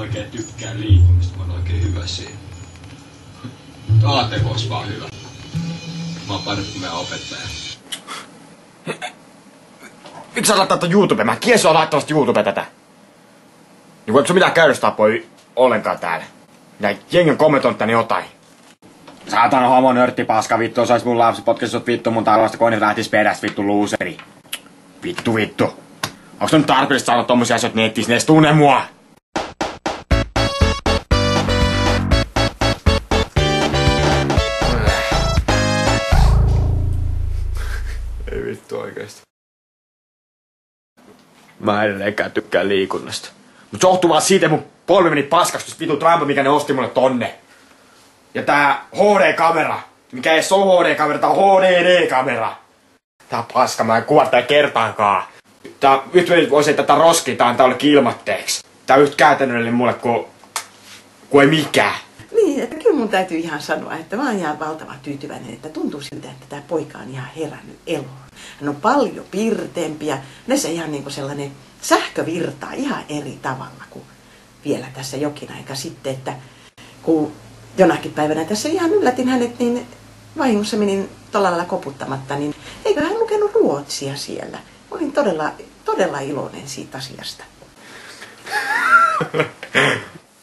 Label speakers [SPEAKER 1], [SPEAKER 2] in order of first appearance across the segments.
[SPEAKER 1] oikein tykkään liikunnasta, mä oon oikein hyvä siinä. ATK ois vaan hyvä. Mä oon parempi kuin meidän opettaja.
[SPEAKER 2] Miksi sä laittaa YouTubeen? Mä kies on laittamasta YouTubeen tätä. Niin eikö se mitään käydöstapoja ollenkaan täällä? Mitä jengi on kommentoinut tänne jotain. Saatana homo nörtti paska vittu, osais mun lapsi potkessa sut vittu mun taivasta koini lähtis perästä vittu luuseri. Vittu. Onks nyt tarpeellista saada tommosia asioita nettiin, ne edes tunne mua? Ei vittu oikeesti. Mä edelleenkään tykkään liikunnasta. Mut se johtuu vaan siitä, mun polvi meni paskaksi tosta vitun trampa, mikä ne osti mulle tonne. Ja tää HD-kamera. Mikä ei oo HD-kamera, tää on HDD-kamera. Tää on paska, mä en kuva tää kertaankaan. Tää yhtä voisi tätä roskiin, tää on tällekin ilmatteeksi. Tää on yhtä käytännöllinen mulle kuin ei mikään.
[SPEAKER 3] Niin, että kyllä mun täytyy ihan sanoa, että mä oon ihan valtavan tyytyväinen, että tuntuu siltä, että tää poika on ihan herännyt eloon. Hän on paljon pirteempi ja se ihan niinku sellainen sähkövirtaa ihan eri tavalla kuin vielä tässä jokin aika sitten, että kun jonakin päivänä tässä ihan yllätin hänet, niin vahingossa menin tolla lailla koputtamatta, niin eikö hän lukenut ruotsia siellä? Olin todella iloinen siitä asiasta.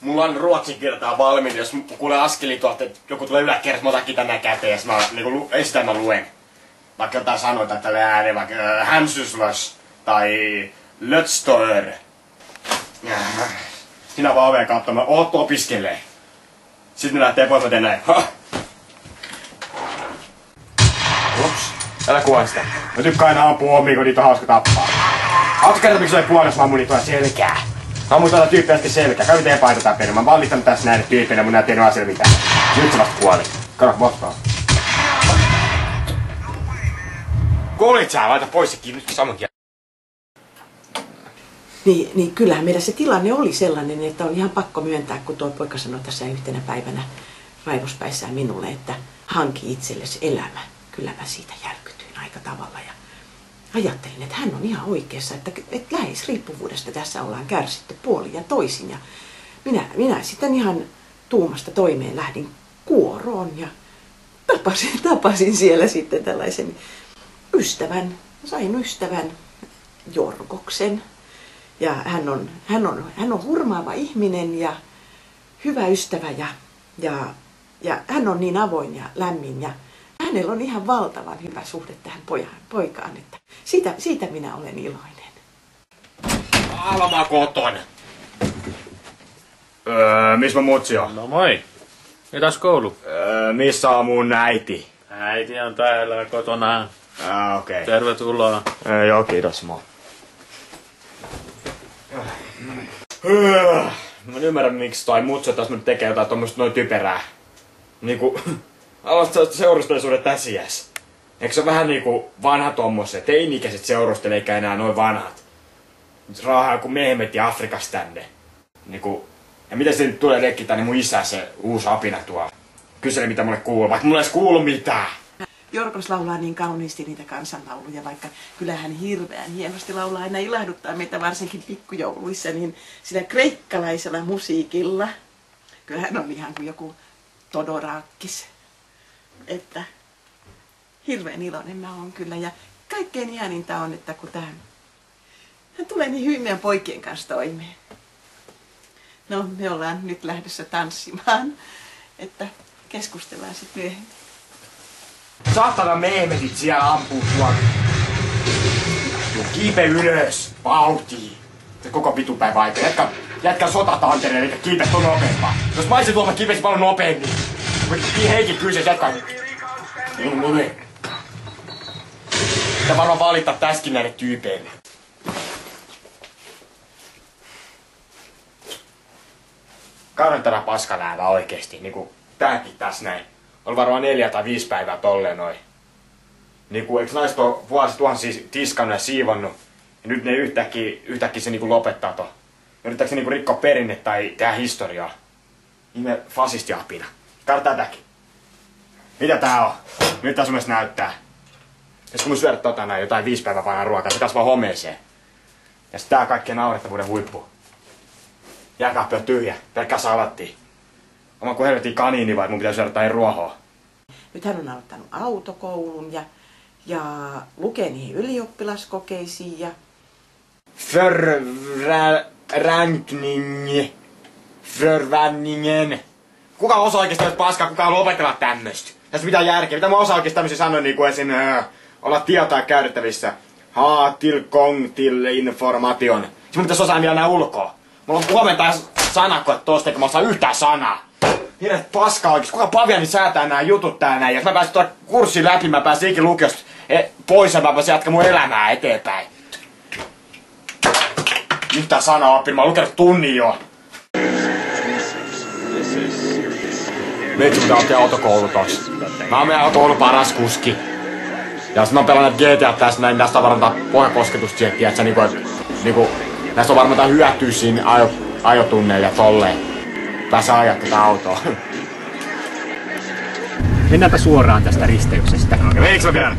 [SPEAKER 2] Mulla on ruotsin kirtaa valmiina, jos kuulee askeli tuolta, että joku tulee yläkerrasta, mä otan kitänä käteen ja mä niinku esitän mä luen. Vaikka jotain sanoita tälle ääneen, vaikka hämsyslös tai lötstör. Sinä vaan oveen katsomaan, oot opiskelee. Sitten ne lähtee pois, mä teen näin. Ups, älä kuva sitä. Mä tykkään aina ampua omiin, kun niitä on hauska tappaa. Haluatko kertoa, miksi olet puolesta, mä ammun niitä tuolla selkää? Mä ammun tuolla tyyppiästi selkää. Käy miten painotaan peli. Mä oon valittanut tässä näille tyyppeille, mun ei tiennyt asialle mitään. Nyt se vasta kuoli. Kato, vastaan. Kuulit sä, laita pois se kiinni, nyt saman kielen.
[SPEAKER 3] Niin kyllähän meidän se tilanne oli sellainen, että on ihan pakko myöntää, kun tuo poika sanoi tässä yhtenä päivänä raivospäissään minulle, että hanki itsellesi elämä. Kyllä mä siitä järkytyin aika tavalla ja ajattelin, että hän on ihan oikeassa, että läheisriippuvuudesta tässä ollaan kärsitty puolin ja toisin. Ja minä sitten ihan tuumasta toimeen lähdin kuoroon ja tapasin siellä sitten tällaisen ystävän, sain ystävän Jorgoksen. Ja hän on hurmaava ihminen ja hyvä ystävä ja hän on niin avoin ja lämmin ja hänellä on ihan valtavan hyvä suhde tähän poikaan, että siitä minä olen iloinen.
[SPEAKER 2] Alma koton. Missä mutsi on?
[SPEAKER 4] No moi. Mitäs koulu?
[SPEAKER 2] Missä on mun äiti?
[SPEAKER 4] Äiti on täällä kotona.
[SPEAKER 2] Okei.
[SPEAKER 4] Tervetuloa.
[SPEAKER 2] Joo, kiitos moi. Mä en ymmärrä miksi toi mutsi taas nyt tekee jotain tommoista noin typerää. Niinku, aloittaa seurustelisuudet äsiäs. Eikö se ole vähän niinku vanha tommoset, teini-ikäiset seurustele eikä enää noin vanhat. Raahaa joku Mehmetti Afrikasta tänne. Niinku, ja miten se nyt tulee leikkiä tänne mun isä se uusi apina tuo. Kyseli mitä mulle kuuluu, vaikka mulle ei edes kuulu mitään.
[SPEAKER 3] Jorgos laulaa niin kauniisti niitä kansanlauluja, vaikka kyllähän hirveän hienosti laulaa aina ilahduttaa meitä varsinkin pikkujouluissa, niin sillä kreikkalaisella musiikilla. Kyllähän on ihan kuin joku Todorakis. Että hirveän iloinen mä oon kyllä ja kaikkein ihaaninta on, että kun hän tulee niin hyvin meidän poikien kanssa toimeen. No, me ollaan nyt lähdössä tanssimaan, että keskustellaan sitten myöhemmin.
[SPEAKER 2] Saatana Mehmetit siellä ampuu sua. Kiipe ylös, vauhtiin. Se koko pitupäivä aika. Jätkä sotatantereelle, eikä kiipe ton nopeampaa. Jos mä olisin tuolla, mä kiipesin paljon nopeammin. Heikin kyseis jätkä. Niin. Pitää varmaan valittaa täskin näille tyypeille. Kauden tätä paskaläävää oikeesti, niinku tääkin tässä näin. On varmaan 4 tai 5 päivää tolleen noin. Niinku, eikö naiset oo vuosituhansia tiskannut ja siivonnut? Ja nyt ne yhtäkkiä se niinku lopettaa ton. Yrittääkö se niinku rikkoa perinne tai tehdä historiaa? Ihme fasistiapina. Kato tätäkin. Mitä tää on? Miltä sun mielestä näyttää? Jos kun mun syödä näin jotain 5 päivää vanhaa ruokaa, se kasvaa homeeseen. Ja sit tää kaikkien naurettavuuden huippu. Jääkaappi on tyhjä, pelkkää salattia. Oma kuin helvetin kaniini vai mun pitäisi syödä jotain ruohoa.
[SPEAKER 3] Nyt hän on aloittanut autokoulun ja lukee niihin ylioppilaskokeisiin ja...
[SPEAKER 2] Förvänningen. Kuka osaa oikeesti tämmöistä paskaa, kuka lopetella tämmöstä? Tässä mitään järkeä. Mitä mä osaan oikeesti tämmöisiä sanoa niinku esim. Olla tietoa käytettävissä. Till kong till information. Siis mun pitäis osaa vielä nää ulkoa. Mulla on huomenta sanakoet tosta, eikä mä osaa yhtään sanaa. Hirveet paskaa oikeesti. Kuka paviani säätää nää jutut täällä näin? Jos mä pääsin tuolla kurssin läpi, mä pääsin ikin lukiosta pois ja mä pääsin jatkaa mun elämää eteenpäin. Yhtään sanaa oppin, mä oon lukenut tunnin jo. Meitsi pitää ottaa autokoulutoksi. Mä oon meidän autokoulun paras kuski. Ja sit mä pelaan näitä GTA tässä näin, näistä on varmaan pohjakosketusjettiä, että niinku, näistä on varmaan hyötyä siinä ajotunneilla ja tolleen. Pääsee ajaa tätä autoa.
[SPEAKER 5] Mennäänpä suoraan tästä risteyksestä.
[SPEAKER 2] Okei, meiks mä vielä?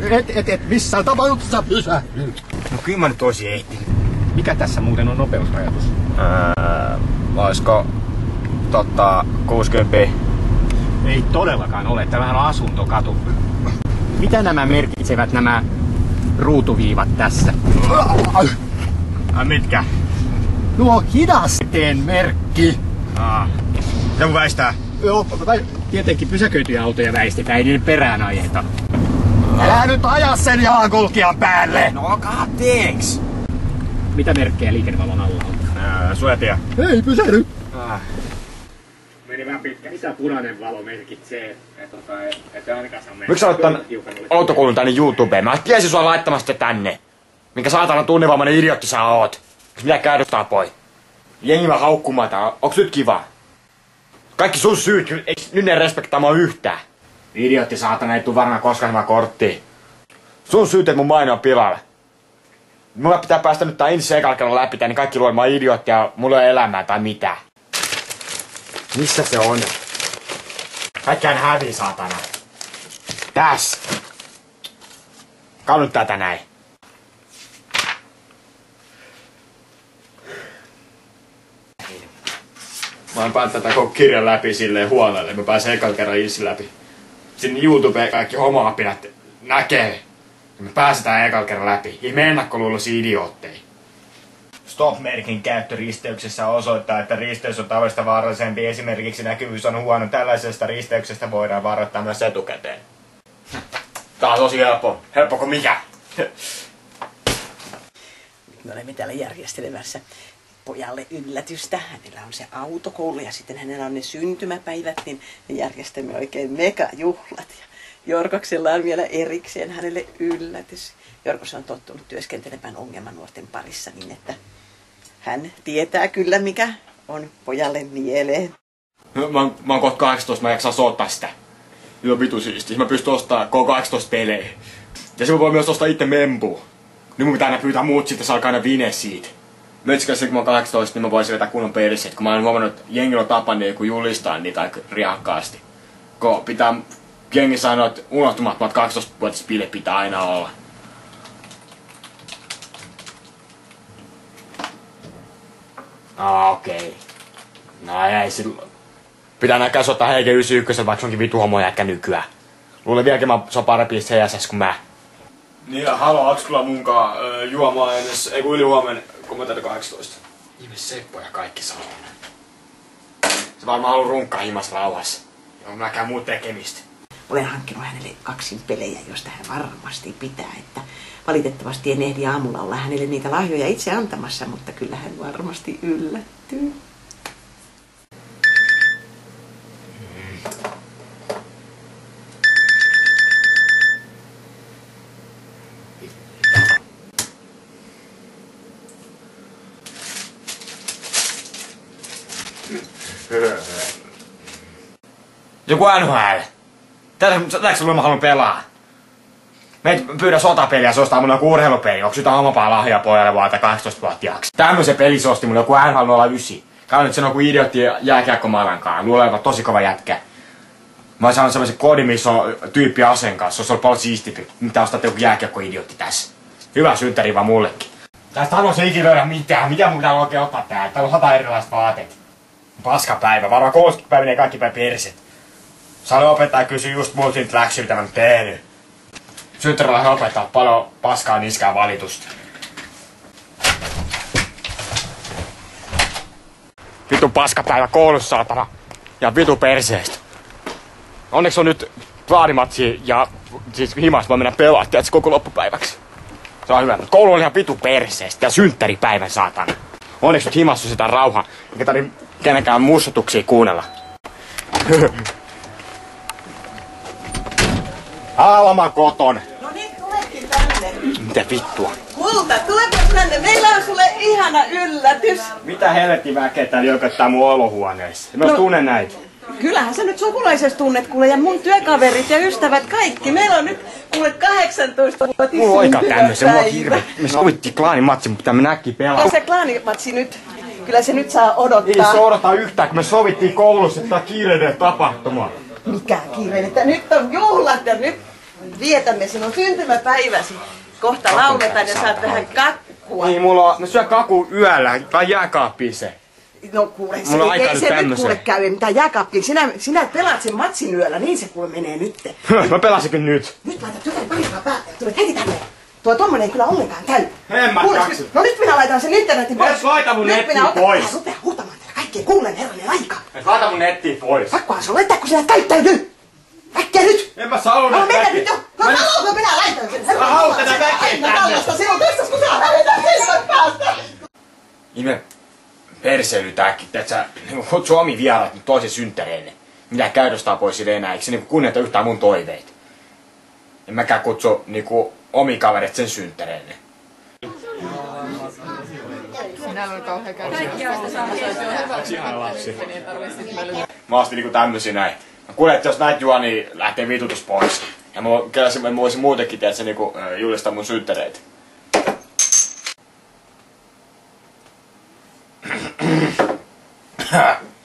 [SPEAKER 5] Et missään tapauksessa pysähdy.
[SPEAKER 2] No kyllä mä nyt oisin ehtinyt.
[SPEAKER 5] Mikä tässä muuten on nopeusrajoitus?
[SPEAKER 2] Oisko 60?
[SPEAKER 5] Ei todellakaan ole. Tämähän on asuntokatu. Mitä nämä merkitsevät nämä ruutuviivat tässä?
[SPEAKER 2] Mitkä?
[SPEAKER 5] Nuo hidasteen merkki.
[SPEAKER 2] Mitä mun väistää?
[SPEAKER 5] Joo, tietenkin pysäköityjä autoja väistetään, ei niiden perään ajeta. Älä nyt aja sen jalankulkijan päälle!
[SPEAKER 2] No thanks.
[SPEAKER 5] Mitä merkkejä liikennevalon alla on?
[SPEAKER 2] Suojatie.
[SPEAKER 5] Ei pysähdy!
[SPEAKER 4] Meni vähän pitkä. Mitä punainen valo merkitsee? Että ainakaan saa mennä.
[SPEAKER 2] Miksi sä olet tän autokoulun tänne YouTubeen? Mä tiesin sua laittamasta tänne. Minkä saatanan tunnevammainen idiotti sä oot? Mitä käydostää poi? Jengi vaan haukkumata. Onks nyt kiva? Kaikki sun syyt, eiks nyt ne respektaa mua yhtään? Idiotti saatana ei tuu varmaan koskaan hyvää korttia. Sun syyt, et mun maine on pilalla. Mulla pitää päästä nyt tää ensin ekalla kerran läpi tän, niin kaikki luulee, mä oon idiotti ja mulla ei ole elämää tai mitään. Missä se on? Kaikkiaan hävii, saatana. Tässä. Kau nyt tätä näin. Mä oon päättänyt tätä koko kirjan läpi silleen huolelle. Mä pääsen ekan kerran ensin läpi. Sinne YouTubeen kaikki homoapinat näkee. Ja me pääsetään ekan kerran läpi. Ihme ennakkoluuloisia idiootteja. Stop-merkin käyttö risteyksessä osoittaa, että risteys on tavallista vaarallisempi. Esimerkiksi näkyvyys on huono. Tällaisesta risteyksestä voidaan varoittaa myös etukäteen. Tää on tosi helppo. Helppo kuin mikä.
[SPEAKER 3] Me olemme täällä järjestelemässä pojalle yllätystä. Hänellä on se autokoulu ja sitten hänellä on ne syntymäpäivät, niin me järjestämme oikein megajuhlat. Ja Jorkoksella on vielä erikseen hänelle yllätys. Jorkos on tottunut työskentelemään ongelmanuorten parissa niin, että hän tietää kyllä, mikä on pojalle mieleen.
[SPEAKER 2] Mä oon kohta 18, mä en jaksaa soittaa sitä. Joo, vitu siistiä. Mä pystyn ostamaan K18 pelejä. Ja se voi myös ostaa itse membu. Nyt mun pitää aina pyytää muut sitten, saa aina vine siitä. Metsikässä kun mä oon 18, niin mä voisin vetää kunnon perseet. Kun mä oon huomannut, että jengillä on tapana joku julistaa niitä aika riakkaasti. Kun pitää jengi sanoa, että unohtumattomat 12-vuotias bile pitää aina olla. Okei. No ei silloin. Pitää näkään soittaa Heike 91, vaikka se onkin vitu homo jätkä nykyään. Luulen vieläkin se on parempi CSS kuin mä. Niin, halo, ootko kyllä munkaan juomaa edes, ei kun ylihuomen, kun mä tätä 18. Ihme Seppo ja kaikki saa. Se varmaan haluu runkkaa himas rauhassa. Joo, mäkään muut tekemistä.
[SPEAKER 3] Olen hankkinut hänelle 2 pelejä, josta hän varmasti pitää, että valitettavasti en ehdi aamulla olla hänelle niitä lahjoja itse antamassa, mutta kyllä hän varmasti yllättyy.
[SPEAKER 2] Joku NHL. Tätäkö sulle mä haluan pelaa? Meitä pyydä sotapeliä, se ostaa mulle joku urheilupeli. Onks jotain omapaa lahjaa pojalle vaan 18-vuotiaaksi? Tämmösen peli se osti mulle joku NHL 09. Kaun nyt sen on joku idiotti jääkiekkomalankaan. Luulee olevan tosi kova jätkä. Mä oon saanut semmosen kodin, missä on tyyppi aseen kanssa. Se olisi ollut paljon siistimpi. Mitä ostat joku jääkiekko-idiotti tässä? Hyvä synttäri vaan mullekin. Tästä haluaisin ikinä löydä mitään. Mitä mun pitää oikein ottaa täällä? Täällä on 100 erilaista vaateet. paskapäivä. Varmaan 30 päivä menee kaikki päin perset. Sano opettaja kysyi just multa nyt läksyä, mitä mä oon tehnyt. Synttärilahden opettaa paljon paskaa niskää valitusta. Vitu paskapäivä koulussa, saatana. Ja vitu perseestä. Onneksi on nyt klaanimatsi ja siis himas voi mennä pelaa, tiedätkö, koko loppupäiväksi. Se on hyvä. Koulu on ihan vitu perseestä ja synttäripäivän, saatana. Onneksi nyt himassa sitä rauhaa, eikä tarvitse kenenkään mussutuksia kuunnella. Alma koton.
[SPEAKER 3] No niin, tulekin tänne.
[SPEAKER 2] Mitä vittua?
[SPEAKER 3] Kulta, tulepa tänne. Meillä on sulle ihana yllätys.
[SPEAKER 2] Mitä helvetin väkeä täällä jököttää mun olohuoneessa? Mä tunne näitä.
[SPEAKER 3] Kyllähän sä nyt sukulaisesta tunnet, kuule, ja mun työkaverit ja ystävät kaikki. Meillä on nyt, kuule, 18-vuotis
[SPEAKER 2] Mulla on aika tämmösen, mulla on
[SPEAKER 3] syntymäpäivä.
[SPEAKER 2] hirveä. Me sovittiin klaanimatsi, mutta pitää mennä äkkiä pelaa.
[SPEAKER 3] Ja se klaanimatsi nyt, kyllä se nyt saa odottaa.
[SPEAKER 2] Ei se odota yhtään, kun me sovittiin koulussa, että tää on kiireinen tapahtuma.
[SPEAKER 3] Mikä kiireinen, että nyt on juhlat ja nyt vietämme sinun syntymäpäiväsi. Kohta lauletaan ja saat vähän kakkua.
[SPEAKER 2] Niin, mä syön kaku yöllä, tai jääkaappiin se.
[SPEAKER 3] No kuule, se
[SPEAKER 2] Mulla on
[SPEAKER 3] ei
[SPEAKER 2] aika
[SPEAKER 3] se nyt
[SPEAKER 2] tämmösen.
[SPEAKER 3] kuule käy mitään jääkaappia. Sinä pelaat sen matsin yöllä, niin se kuule menee nyt.
[SPEAKER 2] Mä pelasinkin nyt.
[SPEAKER 3] Nyt laitat jotain parempaa päälle ja tulet heti tänne. Tommonen ei kyllä ollenkaan käy.
[SPEAKER 2] En mä
[SPEAKER 3] Kuule,
[SPEAKER 2] jaksa.
[SPEAKER 3] no nyt minä laitan sen internetin pois.
[SPEAKER 2] Jes, laita mun
[SPEAKER 3] Nyt
[SPEAKER 2] netti
[SPEAKER 3] minä otan-
[SPEAKER 2] pois.
[SPEAKER 3] Älä rupea huutamaan tätä kaikkea, kuulen herranen aika.
[SPEAKER 2] Laita mun nettiin pois.
[SPEAKER 3] Pakkohan sulle, että kun sinä käyttäydy. Äkkiä nyt.
[SPEAKER 2] En mä sano
[SPEAKER 3] No mennä
[SPEAKER 2] väkeä.
[SPEAKER 3] nyt jo. No no, minä laitan sen.
[SPEAKER 2] Mä haluan tätä väkeä
[SPEAKER 3] Aina
[SPEAKER 2] tänne.
[SPEAKER 3] tällaista sinun tässä, kun sä lähetät silmät päästä.
[SPEAKER 2] Ihme perseilytääkin, että sä kutsu omi vieraat nyt toisen synttäreille. Mitä käytöstapoja sille enää, eikö se niinku kunnioita yhtään mun toiveita? En mäkään kutsu niinku omi kaverit sen synttäreille.
[SPEAKER 6] Sinällä on kauhean
[SPEAKER 2] Mä ostin niinku tämmösiä näin. Mä kuulen, että jos näitä juo, niin lähtee vitutus pois. Ja mä voisin muutenkin, tiedätkö, niinku julistaa mun synttäreitä.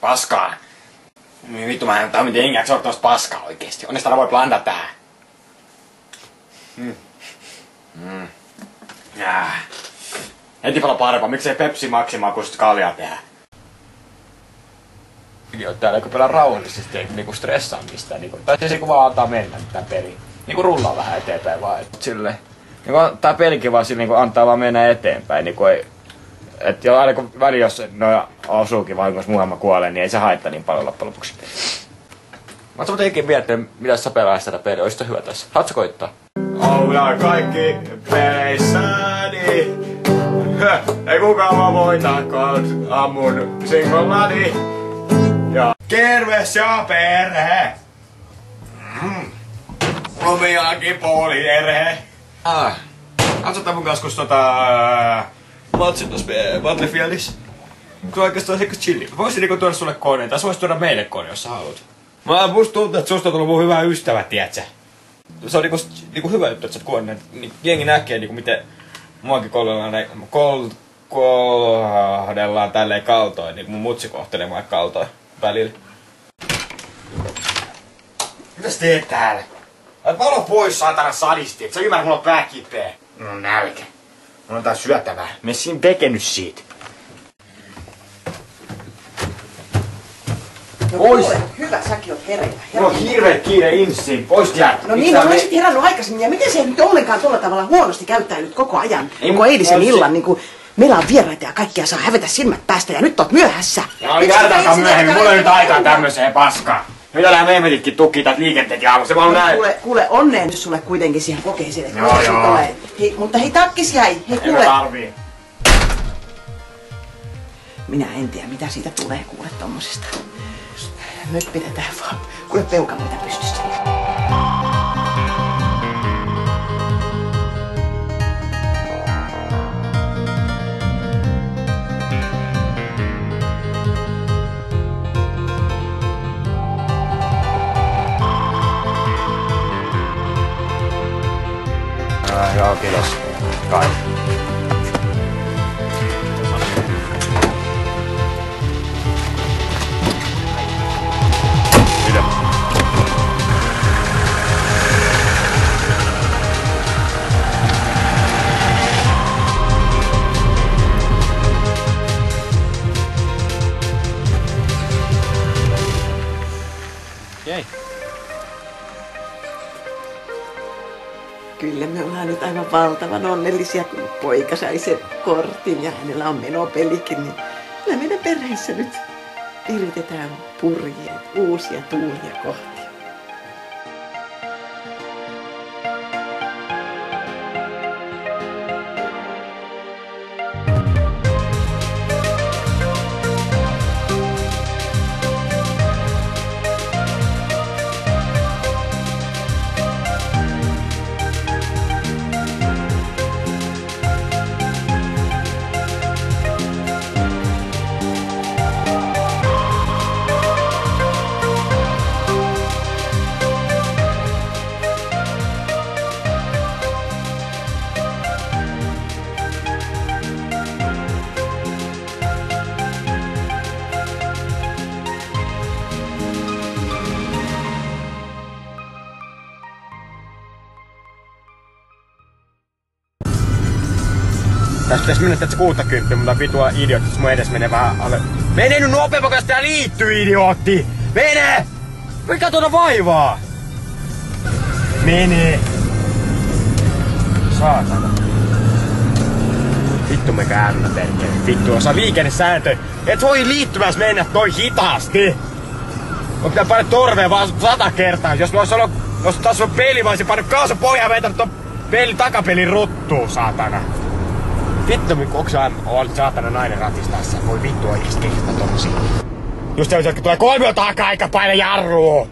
[SPEAKER 2] Paskaa. Vittu mä en miten engäksi ottaa paskaa oikeesti. Onneksi täällä voi blanda tää. Heti paljon parempaa. Miksei Pepsi Maximaa kun sit kaljaa tehdä? Täällä kun pelaa rauhallisesti eikä niinku stressaa mistään. Niinku, tai siis vaan antaa mennä tää peli. Niinku rullaa vähän eteenpäin vaan. Silleen. Niinku, tää pelikin vaan niinku antaa vaan mennä eteenpäin. Niinku ei... Et jo aina kun väli jos noin osuukin vahingossa muhemma kuolee, niin ei se haittaa niin paljon loppujen lopuksi. Mä oon muutenkin miettinyt, mitä sä pelaisit tätä peliä. Ois hyvä tässä. Haluatko koittaa? Olla kaikki pelissäni. Ei kukaan mä voitakaan ammun singollani. Ja kerves ja perhe. Omiakin puolierhe. Katsotaan mun kanssa, kun matsin tossa Battlefieldissä. Tuo oikeastaan aika chilli. Voisin niinku tuoda sulle koneen, tai sä voisit tuoda meille kone, jos sä haluat. Musta tuntuu, että susta on tullut mun hyvä ystävä, tiiätsä. Se on niinku hyvä juttu, että sä oot koneen. Jengi näkee niinku miten muakin kohdellaan tälleen kaltoin, niin mun mutsi kohtelee mua kaltoin välillä. Mitäs teet täällä? Valo pois, saatana sadisti, et sä ymmärrät, mulla on pää kipeä. Mulla on nälkä. Mulla on tää syötävää. Me siinä tekenyt siitä.
[SPEAKER 3] No
[SPEAKER 2] Pois.
[SPEAKER 3] kuule, hyvä, säkin oot hereillä.
[SPEAKER 2] Mulla on hirveet kiire insiin. Pois jäät.
[SPEAKER 3] No niin, no olisit herännyt aikaisemmin. Ja miten se nyt ollenkaan tuolla tavalla huonosti käyttäynyt koko ajan? Koko eilisen illan, niin kuin meillä on vieraita ja kaikkia saa hävetä silmät päästä ja nyt oot myöhässä.
[SPEAKER 2] Ja oli kertaakaan myöhemmin. Mulla ei nyt aikaa tämmöiseen paskaan. Mitä nää meemetitkin tukkii täältä liikenteekin aamussa. Mä oon näin.
[SPEAKER 3] Kuule, onneen sulle kuitenkin siihen kokeeseen, että
[SPEAKER 2] Joo,
[SPEAKER 3] mitä
[SPEAKER 2] joo.
[SPEAKER 3] siitä tulee. Hei, mutta hei, takkis jäi. Hei,
[SPEAKER 2] Ei mä
[SPEAKER 3] kuule.
[SPEAKER 2] tarvii.
[SPEAKER 3] Minä en tiedä, mitä siitä tulee, kuule tommosesta. Nyt pidetään vaan, kuule peukaloita pystyssä.
[SPEAKER 2] Joo, kiitos. Kai.
[SPEAKER 3] me ollaan nyt aivan valtavan onnellisia, kun poika sai sen kortin ja hänellä on menopelikin, niin kyllä meidän perheessä nyt yritetään purjea uusia tuulia kohti.
[SPEAKER 2] Tästä pitäis mennä tästä 60, mutta vitua idiootti, mun edes menee vähän alle. Mene nyt nopeammin, kun tää liittyy, idiootti! Mene! Mikä tuota vaivaa? Mene! Saatana. Vittu me käännä perkele. Vittu, osaa liikennesääntö. Et voi liittymässä mennä toi hitaasti! Mä pitää panna torveen vaan 100 kertaa. Jos taas on peli, mä olisin pannut kaasun pohjaan ja vetänyt ton takapelin ruttuun, saatana. Vittu, onko sä olet saatana nainen ratistassa? Voi vittu oikeesti kehittää tommosia. Just se, että tulee kolmiolta takaa eikä paina jarruu.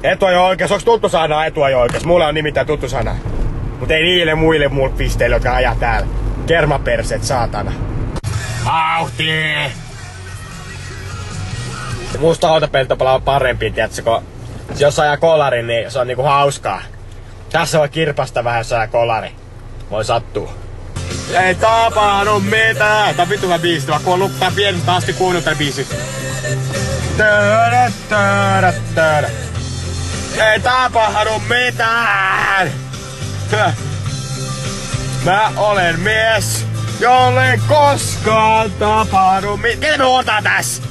[SPEAKER 2] Etuajo oikees, onks tuttu sana etuajo oikees? Mulle on nimittäin tuttu sana. Mut ei niille muille pisteille, jotka ajaa täällä. Kermaperset, saatana. Vauhtii! Musta autopelit on paljon parempi, tiiätsä, kun jos ajaa kolarin, niin se on niinku hauskaa. Tässä voi kirpasta vähän, jos ajaa kolari. Voi sattua. Ei tapahdu mitään! Tää on vittu hyvä biisi, kun on ollut tää pienestä asti kuunnellut tää biisi. Ei tapahdu mitään! Mä olen mies, jolle koskaan tapahdu mitään. Ketä me ootaan tässä?